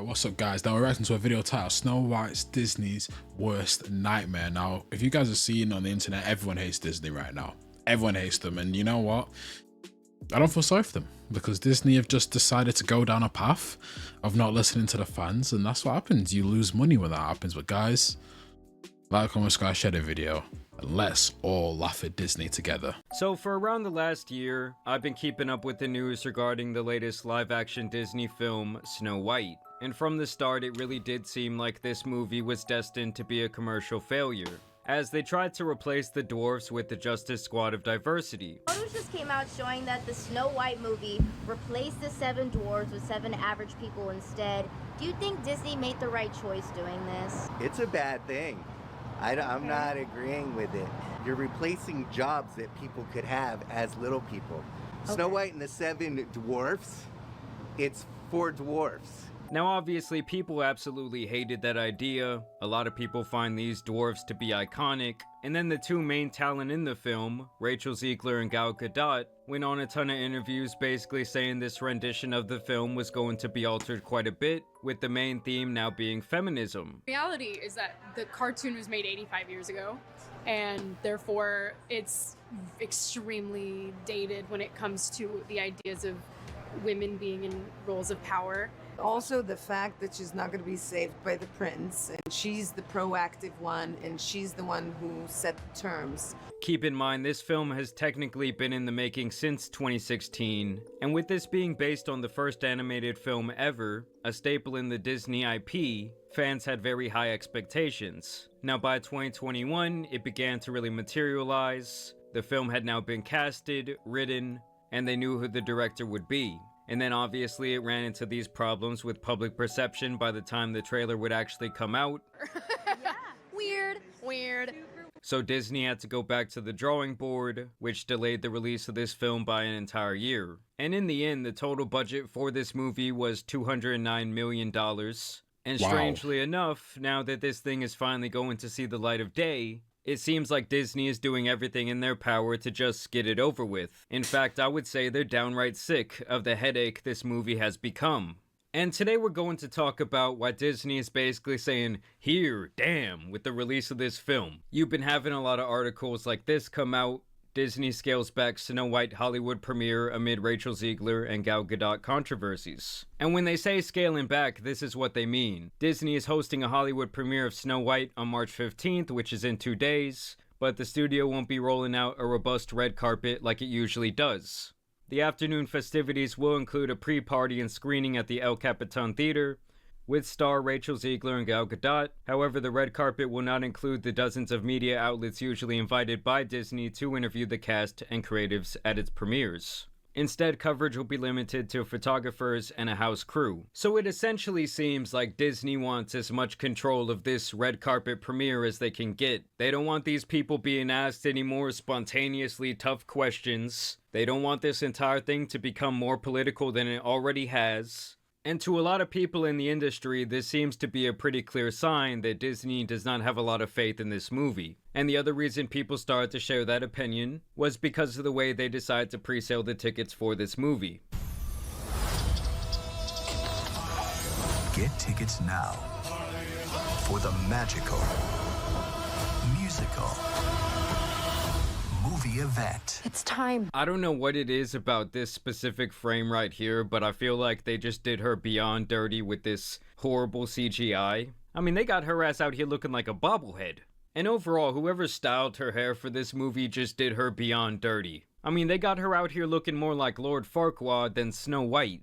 What's up, guys? Now we're reacting to a video titled Snow White's Disney's Worst Nightmare. Now, if you guys are seeing on the internet, everyone hates Disney right now. Everyone hates them, and you know what? I don't feel sorry for them, because Disney have just decided to go down a path of not listening to the fans, and that's what happens. You lose money when that happens. But guys, like, comment, subscribe, share the video, and let's all laugh at Disney together. So for around the last year, I've been keeping up with the news regarding the latest live-action Disney film, Snow White. And from the start, it really did seem like this movie was destined to be a commercial failure, as they tried to replace the dwarves with the Justice Squad of Diversity. Photos just came out showing that the Snow White movie replaced the 7 dwarves with 7 average people instead. Do you think Disney made the right choice doing this? It's a bad thing. I'm not agreeing with it. You're replacing jobs that people could have as little people. Okay. Snow White and the 7 dwarfs, it's 4 dwarfs. Now obviously people absolutely hated that idea, a lot of people find these dwarves to be iconic, and then the two main talent in the film, Rachel Zegler and Gal Gadot, went on a ton of interviews basically saying this rendition of the film was going to be altered quite a bit, with the main theme now being feminism. Reality is that the cartoon was made 85 years ago, and therefore it's extremely dated when it comes to the ideas of women being in roles of power. Also, the fact that she's not going to be saved by the prince, and she's the proactive one, and she's the one who set the terms. Keep in mind, this film has technically been in the making since 2016, and with this being based on the first animated film ever, a staple in the Disney IP, fans had very high expectations. Now by 2021, it began to really materialize. The film had now been casted, written, and they knew who the director would be. And then obviously it ran into these problems with public perception by the time the trailer would actually come out. Yeah, weird. So Disney had to go back to the drawing board, which delayed the release of this film by an entire year. And in the end, the total budget for this movie was $209 million. And strangely enough, now that this thing is finally going to see the light of day, it seems like Disney is doing everything in their power to just get it over with. In fact, I would say they're downright sick of the headache this movie has become. And today we're going to talk about why Disney is basically saying, here, damn, with the release of this film. You've been having a lot of articles like this come out. Disney scales back Snow White Hollywood premiere amid Rachel Zegler and Gal Gadot controversies. And when they say scaling back, this is what they mean. Disney is hosting a Hollywood premiere of Snow White on March 15th, which is in 2 days, but the studio won't be rolling out a robust red carpet like it usually does. The afternoon festivities will include a pre-party and screening at the El Capitan Theater, with star Rachel Zegler and Gal Gadot. However, the red carpet will not include the dozens of media outlets usually invited by Disney to interview the cast and creatives at its premieres. Instead, coverage will be limited to photographers and a house crew. So it essentially seems like Disney wants as much control of this red carpet premiere as they can get. They don't want these people being asked any more spontaneously tough questions. They don't want this entire thing to become more political than it already has. And to a lot of people in the industry, this seems to be a pretty clear sign that Disney does not have a lot of faith in this movie. And the other reason people started to share that opinion was because of the way they decided to pre-sale the tickets for this movie. Get tickets now for the magical, musical, movie event. It's time. I don't know what it is about this specific frame right here, but I feel like they just did her beyond dirty with this horrible CGI. I mean, they got her ass out here looking like a bobblehead. And overall, whoever styled her hair for this movie just did her beyond dirty. I mean, they got her out here looking more like Lord Farquaad than Snow White.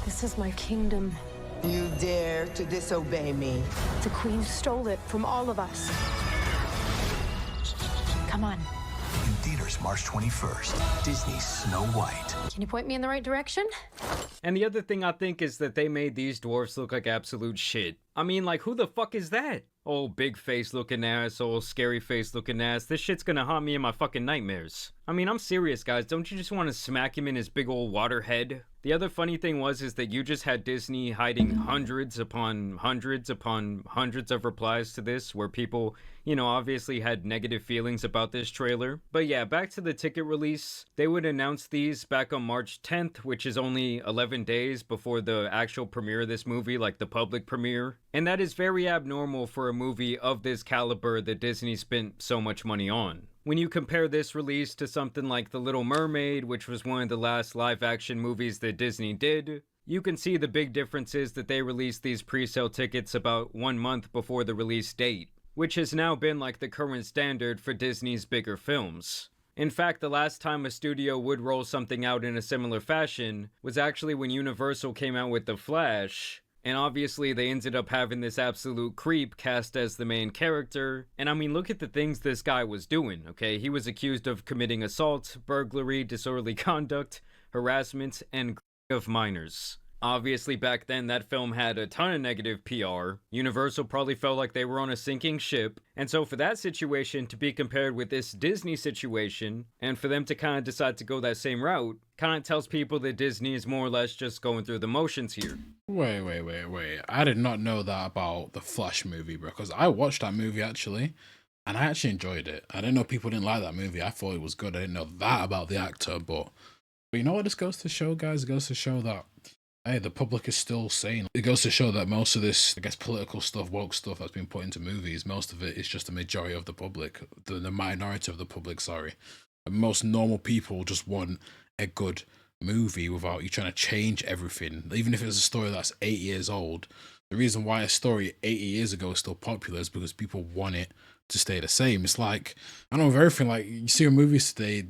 This is my kingdom. You dare to disobey me? The queen stole it from all of us. Come on. In theaters March 21st, Disney's Snow White. Can you point me in the right direction? And the other thing I think is that they made these dwarfs look like absolute shit. I mean, like, who the fuck is that? Oh, big face looking ass, oh, scary face looking ass. This shit's gonna haunt me in my fucking nightmares. I mean, I'm serious, guys. Don't you just want to smack him in his big old water head? The other funny thing is that you just had Disney hiding hundreds upon hundreds upon hundreds of replies to this, where people, you know, obviously had negative feelings about this trailer. But yeah, back to the ticket release. They would announce these back on March 10th, which is only 11 days before the actual premiere of this movie, like the public premiere. And that is very abnormal for a movie of this caliber that Disney spent so much money on. When you compare this release to something like The Little Mermaid, which was one of the last live-action movies that Disney did, you can see the big difference is that they released these pre-sale tickets about 1 month before the release date, which has now been like the current standard for Disney's bigger films. In fact, the last time a studio would roll something out in a similar fashion was actually when Universal came out with The Flash. And obviously they ended up having this absolute creep cast as the main character. And I mean, look at the things this guy was doing, okay? He was accused of committing assault, burglary, disorderly conduct, harassment, and of minors. Obviously back then that film had a ton of negative PR. Universal probably felt like they were on a sinking ship. And so for that situation to be compared with this Disney situation, and for them to kind of decide to go that same route, kind of tells people that Disney is more or less just going through the motions here. Wait. I did not know that about the Flash movie, bro, because I watched that movie actually, and I actually enjoyed it. I didn't know people didn't like that movie. I thought it was good. I didn't know that about the actor, but you know what this goes to show, guys? It goes to show that, hey, the public is still sane. It goes to show that most of this, I guess, political stuff, woke stuff that's been put into movies, most of it is just the majority of the public, the minority of the public, sorry. And most normal people just want a good movie without you trying to change everything. Even if it's a story that's 8 years old, the reason why a story 80 years ago is still popular is because people want it to stay the same. It's like, I don't know, with everything, like, you see in movies today,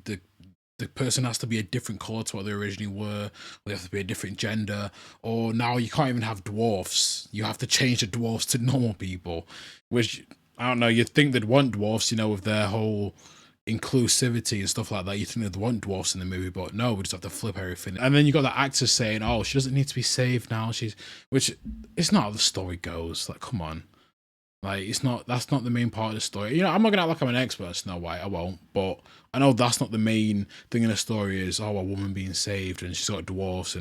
the person has to be a different color to what they originally were, or they have to be a different gender, or now you can't even have dwarfs. You have to change the dwarfs to normal people, which, I don't know, you'd think they'd want dwarfs, you know, with their whole inclusivity and stuff like that. You think they'd want dwarfs in the movie, but no, we just have to flip everything. And then you got the actors saying, oh, she doesn't need to be saved now, which it's not how the story goes. Like, come on. Like, that's not the main part of the story. You know, I'm not gonna act like I'm an expert on Snow White, I won't, but I know that's not the main thing in the story is, oh, a woman being saved and she's got dwarfs,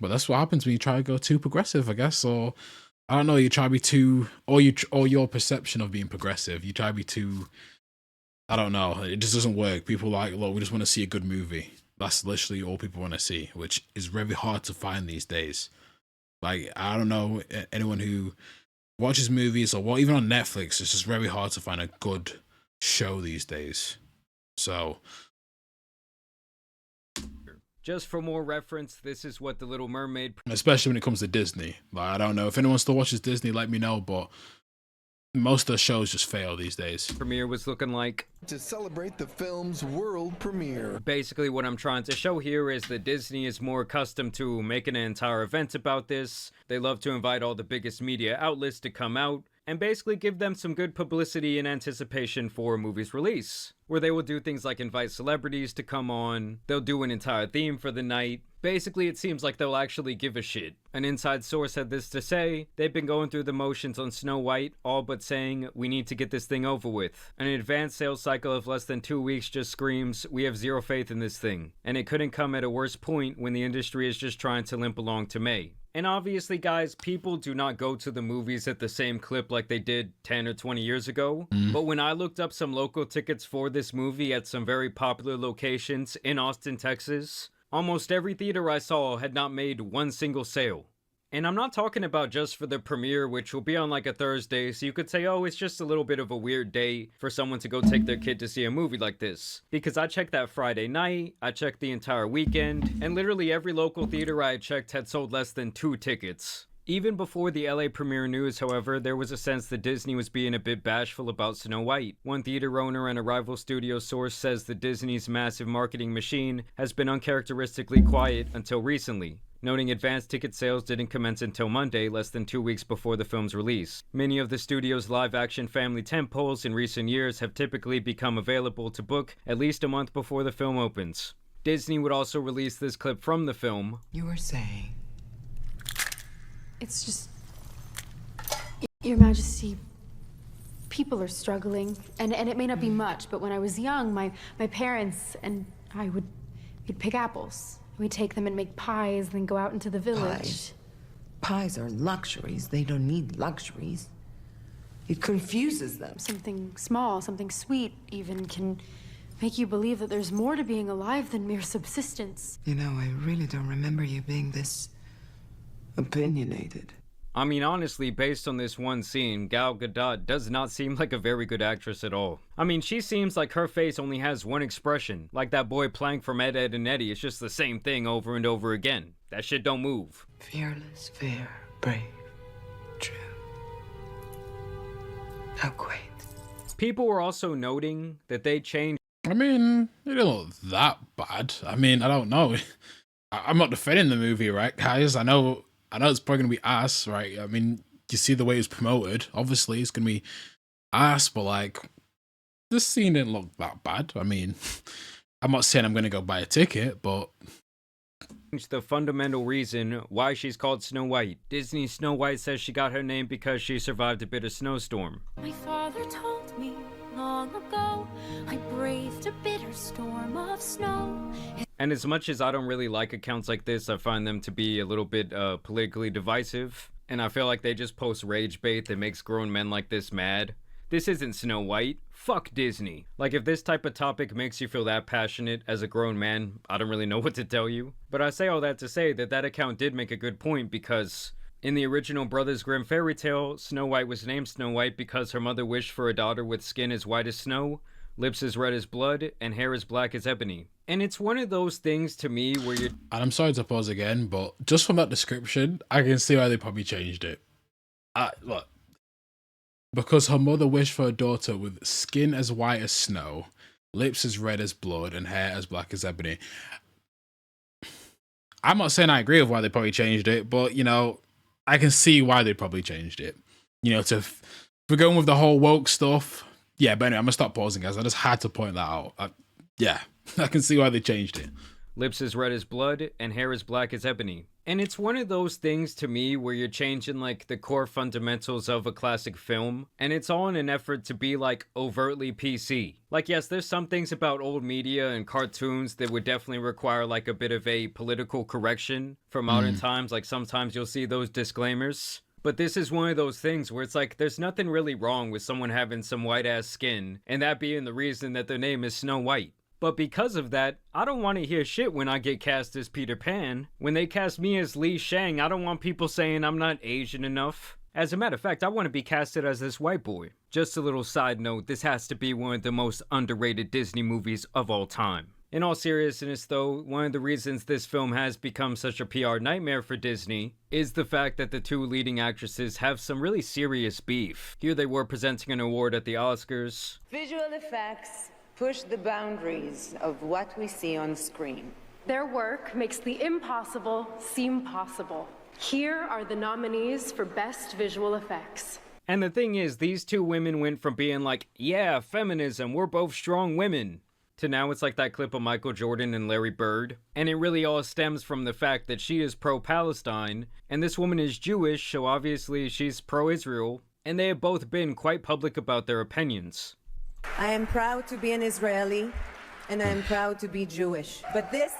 but that's what happens when you try to go too progressive, I guess, or I don't know, you try to be too, or your perception of being progressive, you try to be too, I don't know, it just doesn't work. People like, look, we just want to see a good movie. That's literally all people want to see, which is very hard to find these days. Like, I don't know anyone who watches movies or even on Netflix, it's just very hard to find a good show these days. So, just for more reference, this is what The Little Mermaid, especially when it comes to Disney. Like, I don't know if anyone still watches Disney, let me know, but most of the shows just fail these days. Premiere was looking like to celebrate the film's world premiere. Basically what I'm trying to show here is that Disney is more accustomed to making an entire event about this. They love to invite all the biggest media outlets to come out and basically give them some good publicity in anticipation for a movie's release, where they will do things like invite celebrities to come on, they'll do an entire theme for the night. Basically, it seems like they'll actually give a shit. An inside source had this to say: they've been going through the motions on Snow White, all but saying, we need to get this thing over with. An advanced sales cycle of less than 2 weeks just screams, we have zero faith in this thing. And it couldn't come at a worse point when the industry is just trying to limp along to May. And obviously, guys, people do not go to the movies at the same clip like they did 10 or 20 years ago. But when I looked up some local tickets for this movie at some very popular locations in Austin, Texas, almost every theater I saw had not made one single sale. And I'm not talking about just for the premiere, which will be on like a Thursday, so you could say, oh, it's just a little bit of a weird day for someone to go take their kid to see a movie like this. Because I checked that Friday night, I checked the entire weekend, and literally every local theater I had checked had sold less than 2 tickets. Even before the LA premiere news, however, there was a sense that Disney was being a bit bashful about Snow White. One theater owner and a rival studio source says that Disney's massive marketing machine has been uncharacteristically quiet until recently, noting advanced ticket sales didn't commence until Monday, less than 2 weeks before the film's release. Many of the studio's live-action family tentpoles in recent years have typically become available to book at least a month before the film opens. Disney would also release this clip from the film. You were saying? It's just Your Majesty, people are struggling, and it may not be much, but when I was young, my parents and I we'd pick apples. We'd take them and make pies, then go out into the village. Pies are luxuries. They don't need luxuries. It confuses them. Something small, something sweet even can make you believe that there's more to being alive than mere subsistence. You know, I really don't remember you being this opinionated. I mean, honestly, based on this one scene, Gal Gadot does not seem like a very good actress at all. I mean, she seems like her face only has one expression. Like that boy Plank from Ed, Edd n Eddy. It's just the same thing over and over again. That shit don't move. Fearless, fair, brave, true. How quaint. People were also noting that they changed. I mean, it didn't look that bad. I mean, I don't know. I'm not defending the movie, right, guys? I know it's probably gonna be ass, right? I mean, you see the way it's promoted. Obviously, it's gonna be ass, but like, this scene didn't look that bad. I mean, I'm not saying I'm gonna go buy a ticket, but the fundamental reason why she's called Snow White. Disney's Snow White says she got her name because she survived a bitter snowstorm. My father told me long ago, I braved a bitter storm of snow. And as much as I don't really like accounts like this, I find them to be a little bit politically divisive. And I feel like they just post rage bait that makes grown men like this mad. This isn't Snow White. Fuck Disney. Like, if this type of topic makes you feel that passionate as a grown man, I don't really know what to tell you. But I say all that to say that that account did make a good point, because in the original Brothers Grimm fairy tale, Snow White was named Snow White because her mother wished for a daughter with skin as white as snow, lips as red as blood, and hair as black as ebony. And it's one of those things to me where you're... And I'm sorry to pause again, but just from that description, I can see why they probably changed it. Look. Because her mother wished for a daughter with skin as white as snow, lips as red as blood, and hair as black as ebony. I'm not saying I agree with why they probably changed it, but, you know, I can see why they probably changed it. You know, if we're going with the whole woke stuff, yeah, but anyway, I'm going to stop pausing, guys. I just had to point that out. Yeah, I can see why they changed it. Lips as red as blood, and hair as black as ebony. And it's one of those things to me where you're changing like the core fundamentals of a classic film, and it's all in an effort to be like overtly PC. Like, yes, there's some things about old media and cartoons that would definitely require like a bit of a political correction for modern times. Like, sometimes you'll see those disclaimers. But this is one of those things where it's like, there's nothing really wrong with someone having some white ass skin, and that being the reason that their name is Snow White. But because of that, I don't want to hear shit when I get cast as Peter Pan. When they cast me as Li Shang, I don't want people saying I'm not Asian enough. As a matter of fact, I want to be casted as this white boy. Just a little side note, this has to be one of the most underrated Disney movies of all time. In all seriousness though, one of the reasons this film has become such a PR nightmare for Disney is the fact that the two leading actresses have some really serious beef. Here they were presenting an award at the Oscars. Visual effects push the boundaries of what we see on screen. Their work makes the impossible seem possible. Here are the nominees for Best Visual Effects. And the thing is, these two women went from being like, yeah, feminism, we're both strong women, to now it's like that clip of Michael Jordan and Larry Bird. And it really all stems from the fact that she is pro-Palestine, and this woman is Jewish, so obviously she's pro-Israel, and they have both been quite public about their opinions. I am proud to be an Israeli, and I am proud to be Jewish. But this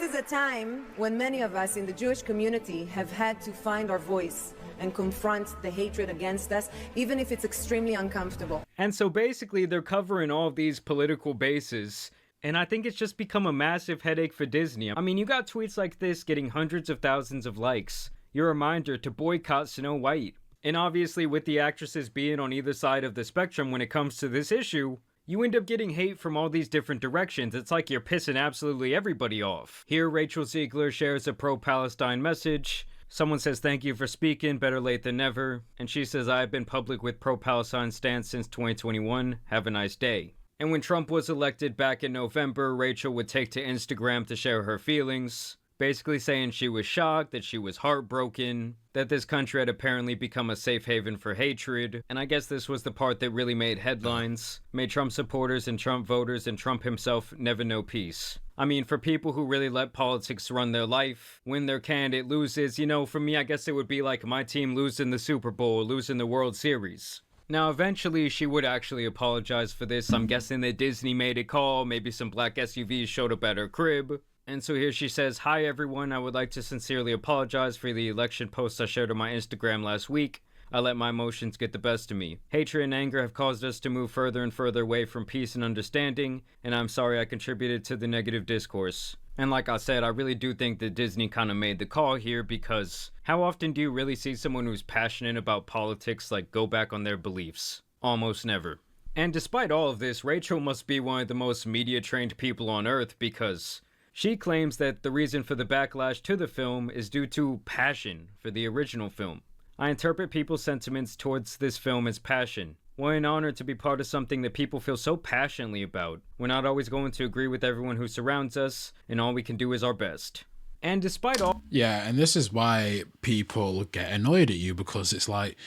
is a time when many of us in the Jewish community have had to find our voice and confront the hatred against us, even if it's extremely uncomfortable. And so basically they're covering all of these political bases, and I think it's just become a massive headache for Disney. I mean, you got tweets like this getting hundreds of thousands of likes. Your reminder to boycott Snow White. And obviously with the actresses being on either side of the spectrum when it comes to this issue, you end up getting hate from all these different directions. It's like you're pissing absolutely everybody off. Here, Rachel Zegler shares a pro-Palestine message. Someone says, thank you for speaking, better late than never. And she says, I have been public with pro-Palestine stance since 2021. Have a nice day. And when Trump was elected back in November, Rachel would take to Instagram to share her feelings, basically saying she was shocked, that she was heartbroken, that this country had apparently become a safe haven for hatred. And I guess this was the part that really made headlines, made Trump supporters and Trump voters and Trump himself never know peace. I mean, for people who really let politics run their life, when their candidate loses, you know, for me, I guess it would be like my team losing the Super Bowl or losing the World Series. Now, eventually, she would actually apologize for this. I'm guessing that Disney made a call, maybe some black SUVs showed up at her crib. And so here she says, "Hi everyone, I would like to sincerely apologize for the election post I shared on my Instagram last week. I let my emotions get the best of me. Hatred and anger have caused us to move further and further away from peace and understanding, and I'm sorry I contributed to the negative discourse." And like I said, I really do think that Disney kind of made the call here, because how often do you really see someone who's passionate about politics like go back on their beliefs? Almost never. And despite all of this, Rachel must be one of the most media trained people on earth, because she claims that the reason for the backlash to the film is due to passion for the original film. "I interpret people's sentiments towards this film as passion. What an honor to be part of something that people feel so passionately about. We're not always going to agree with everyone who surrounds us, and all we can do is our best." And despite all... Yeah, and this is why people get annoyed at you, because it's like,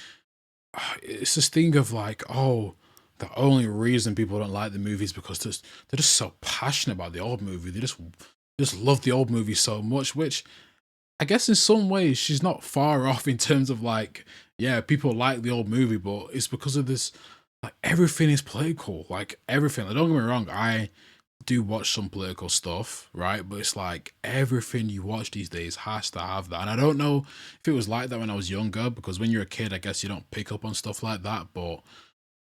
it's this thing of like, oh, the only reason people don't like the movie is because they're just so passionate about the old movie. They just love the old movie so much, which I guess in some ways she's not far off in terms of like, yeah, people like the old movie, but it's because of this, like, everything is political, like everything. Like, don't get me wrong, I do watch some political stuff, right? But it's like everything you watch these days has to have that. And I don't know if it was like that when I was younger, because when you're a kid, I guess you don't pick up on stuff like that. But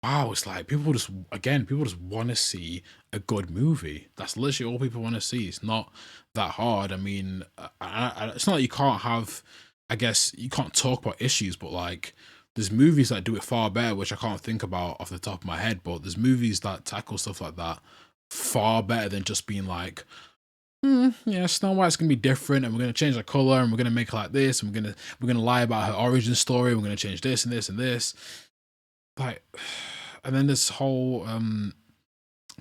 wow, it's like people just want to see a good movie. That's literally all people want to see. It's not that hard. I mean, it's not like you can't have, I guess you can't talk about issues, but like there's movies that do it far better, which I can't think about off the top of my head, but there's movies that tackle stuff like that far better than just being like, yeah, Snow White's gonna be different, and we're gonna change the color, and we're gonna make her like this, and we're gonna lie about her origin story, we're gonna change this and this and this. Like, and then this whole I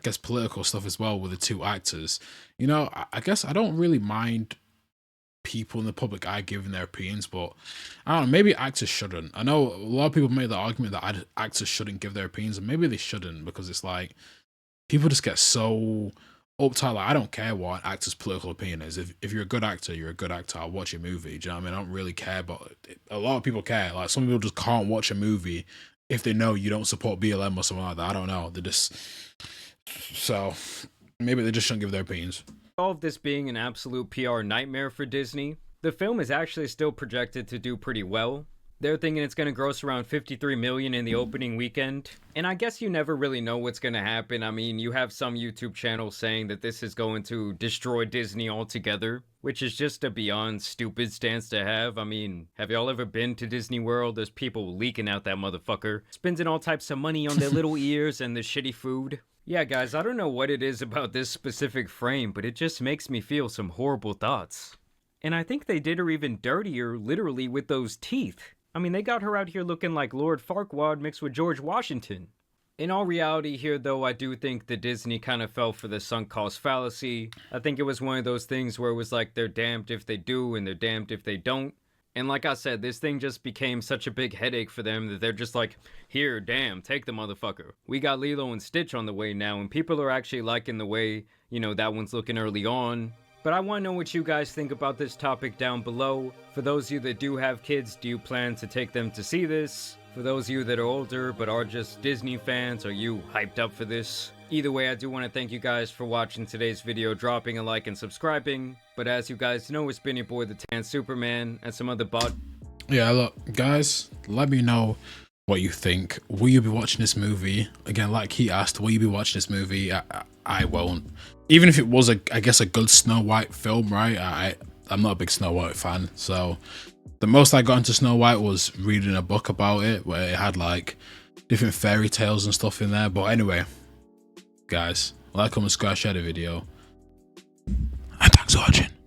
guess political stuff as well with the two actors. You know, I guess I don't really mind people in the public eye giving their opinions, but I don't know, maybe actors shouldn't. I know a lot of people made the argument that actors shouldn't give their opinions, and maybe they shouldn't, because it's like people just get so uptight. Like, I don't care what an actor's political opinion is. If you're a good actor, you're a good actor. I'll watch your movie. Do you know what I mean? I don't really care, but a lot of people care. Like, some people just can't watch a movie if they know you don't support BLM or something like that. I don't know. They just, so maybe they just shouldn't give their opinions. All of this being an absolute PR nightmare for Disney, the film is actually still projected to do pretty well. They're thinking it's going to gross around $53 million in the opening weekend. And I guess you never really know what's going to happen. I mean, you have some YouTube channels saying that this is going to destroy Disney altogether, which is just a beyond stupid stance to have. I mean, have y'all ever been to Disney World? There's people leaking out that motherfucker, spending all types of money on their little ears and the shitty food. Yeah, guys, I don't know what it is about this specific frame, but it just makes me feel some horrible thoughts. And I think they did her even dirtier, literally, with those teeth. I mean, they got her out here looking like Lord Farquaad mixed with George Washington. In all reality here, though, I do think that Disney kind of fell for the sunk cost fallacy. I think it was one of those things where it was like they're damned if they do and they're damned if they don't. And like I said, this thing just became such a big headache for them that they're just like, here, damn, take the motherfucker. We got Lilo and Stitch on the way now, and people are actually liking the way, you know, that one's looking early on. But I want to know what you guys think about this topic down below. For those of you that do have kids, do you plan to take them to see this? For those of you that are older but are just Disney fans, are you hyped up for this? Either way, I do want to thank you guys for watching today's video, dropping a like and subscribing. But as you guys know, it's been your boy, the Tan Superman, and some other bot. Yeah, look, guys, let me know what you think. Will you be watching this movie? Again, like he asked, will you be watching this movie? I won't. Even if it was, I guess, a good Snow White film, right? I'm not a big Snow White fan, so the most I got into Snow White was reading a book about it, where it had like different fairy tales and stuff in there. But anyway, guys, like, comment, subscribe, share the video, and thanks for watching.